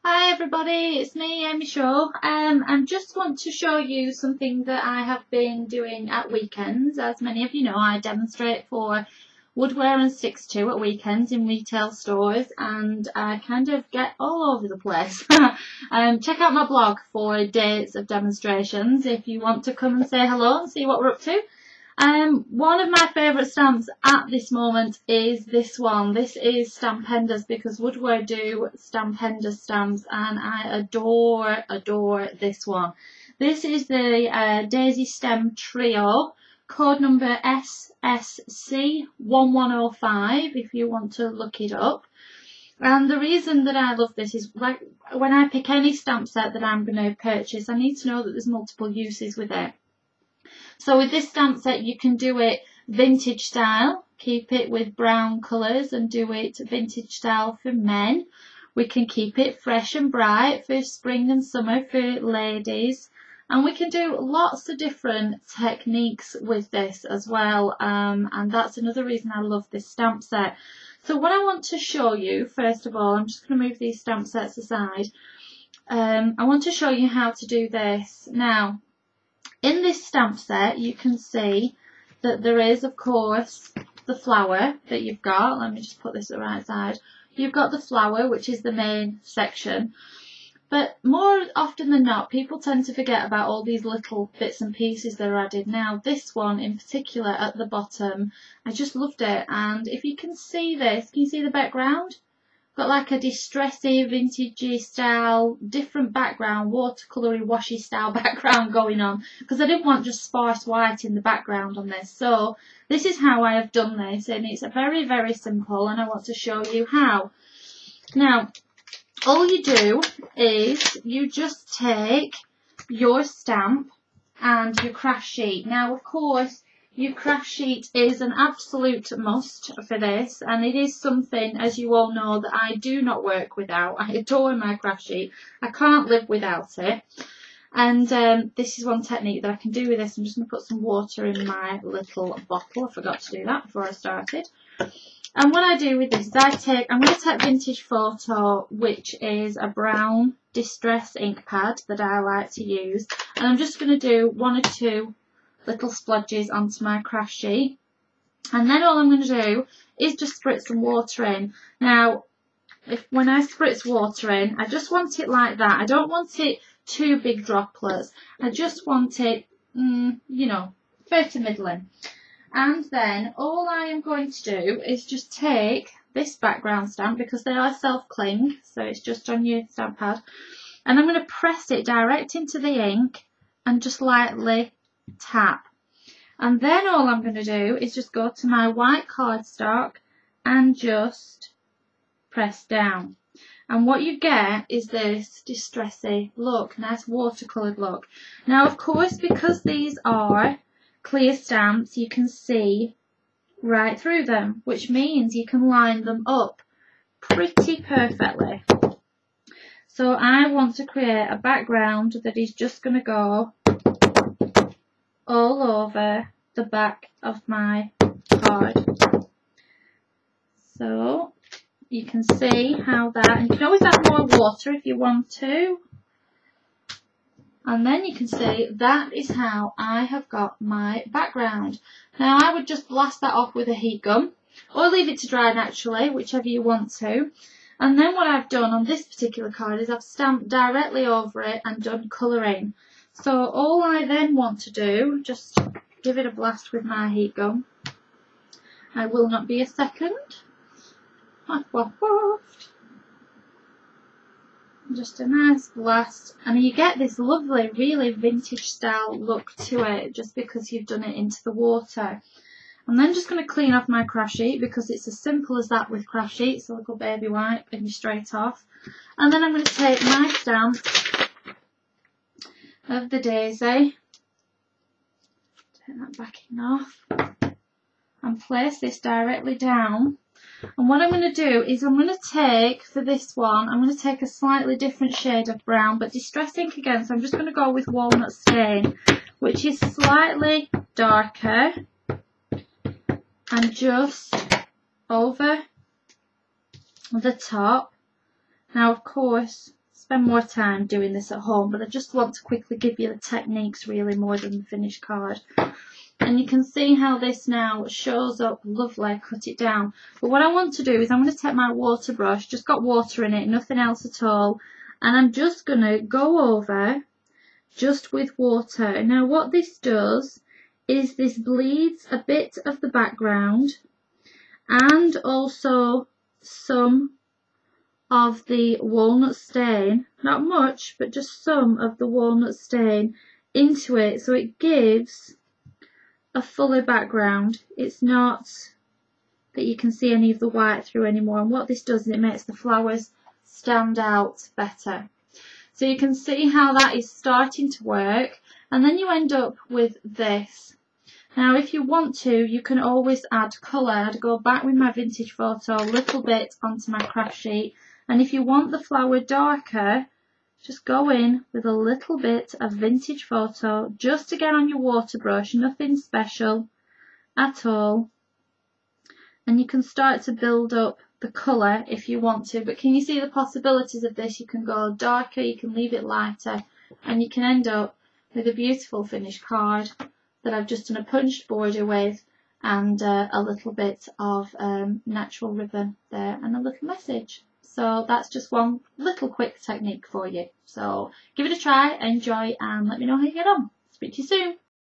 Hi everybody, it's me, Amy Shaw. I just want to show you something that I have been doing at weekends. As many of you know, I demonstrate for Woodwear and Sticks too at weekends in retail stores, and I kind of get all over the place. Check out my blog for dates of demonstrations if you want to come and say hello and see what we're up to. One of my favourite stamps at this moment is this one. This is Stampendas, because Woodwear do Stampendas stamps, and I adore this one. This is the Daisy Stem Trio, code number SSC1105 if you want to look it up. And the reason that I love this is, like, when I pick any stamp set that I'm going to purchase, I need to know that there's multiple uses with it. So with this stamp set, you can do it vintage style, keep it with brown colours and do it vintage style for men. We can keep it fresh and bright for spring and summer for ladies. And we can do lots of different techniques with this as well. And that's another reason I love this stamp set. So what I want to show you, first of all, I'm just going to move these stamp sets aside. I want to show you how to do this. Now, in this stamp set, you can see that there is, of course, the flower that you've got. Let me just put this at the right side. You've got the flower, which is the main section. But more often than not, people tend to forget about all these little bits and pieces that are added. Now, this one in particular at the bottom, I just loved it. And if you can see this, can you see the background? Got like a distressy, vintagey style, different background, watercolouring, washy style background going on, because I didn't want just sparse white in the background on this. So this is how I have done this, and it's very, very simple, and I want to show you how. Now, all you do is you just take your stamp and your craft sheet. Now, of course, your craft sheet is an absolute must for this, and it is something, as you all know, that I do not work without. I adore my craft sheet. I can't live without it. And this is one technique that I can do with this. I'm just going to put some water in my little bottle. I forgot to do that before I started. And what I do with this is I'm going to take Vintage Photo, which is a brown Distress ink pad that I like to use. And I'm just going to do one or two little splodges onto my craft sheet, and then all I'm going to do is just spritz some water in. Now, when I spritz water in, I just want it like that. I don't want it too big droplets. I just want it, you know, fair to middling. And then all I am going to do is just take this background stamp, because they are self-cling, so it's just on your stamp pad, and I'm going to press it direct into the ink and just lightly tap. And then all I'm going to do is just go to my white cardstock and just press down. And what you get is this distressy look, nice watercoloured look. Now, of course, because these are clear stamps, you can see right through them, which means you can line them up pretty perfectly. So I want to create a background that is just going to go all over the back of my card. So you can see how that, and you can always add more water if you want to. And then you can see that is how I have got my background. Now, I would just blast that off with a heat gun, or leave it to dry naturally, whichever you want to. And then what I've done on this particular card is I've stamped directly over it and done colouring. So all I then want to do, just give it a blast with my heat gun. I will not be a second. Just a nice blast, and you get this lovely, really vintage style look to it, just because you've done it into the water. I'm then just going to clean off my craft sheet, because it's as simple as that with craft sheets, a little baby wipe and you're straight off. And then I'm going to take my stamp of the daisy, take that backing off, and place this directly down. And what I'm going to do is I'm going to take, for this one, I'm going to take a slightly different shade of brown, but Distress ink again, so I'm just going to go with Walnut Stain, which is slightly darker, and just over the top. Now, of course, spend more time doing this at home, but I just want to quickly give you the techniques really more than the finished card. And you can see how this now shows up lovely, cut it down. But what I want to do is I'm going to take my water brush, just got water in it, nothing else at all, and I'm just going to go over just with water. Now what this does is this bleeds a bit of the background and also some of the walnut stain, not much, but just some of the walnut stain into it, so it gives a fuller background. It's not that you can see any of the white through anymore, and what this does is it makes the flowers stand out better. So you can see how that is starting to work, and then you end up with this. Now if you want to, you can always add colour. I'd go back with my vintage photo a little bit onto my craft sheet, and if you want the flower darker, just go in with a little bit of vintage photo, just again on your water brush, nothing special at all. And you can start to build up the colour if you want to. But can you see the possibilities of this? You can go darker, you can leave it lighter, and you can end up with a beautiful finished card that I've just done a punched border with, and a little bit of natural ribbon there and a little message. So that's just one little quick technique for you. So give it a try, enjoy, and let me know how you get on. Speak to you soon.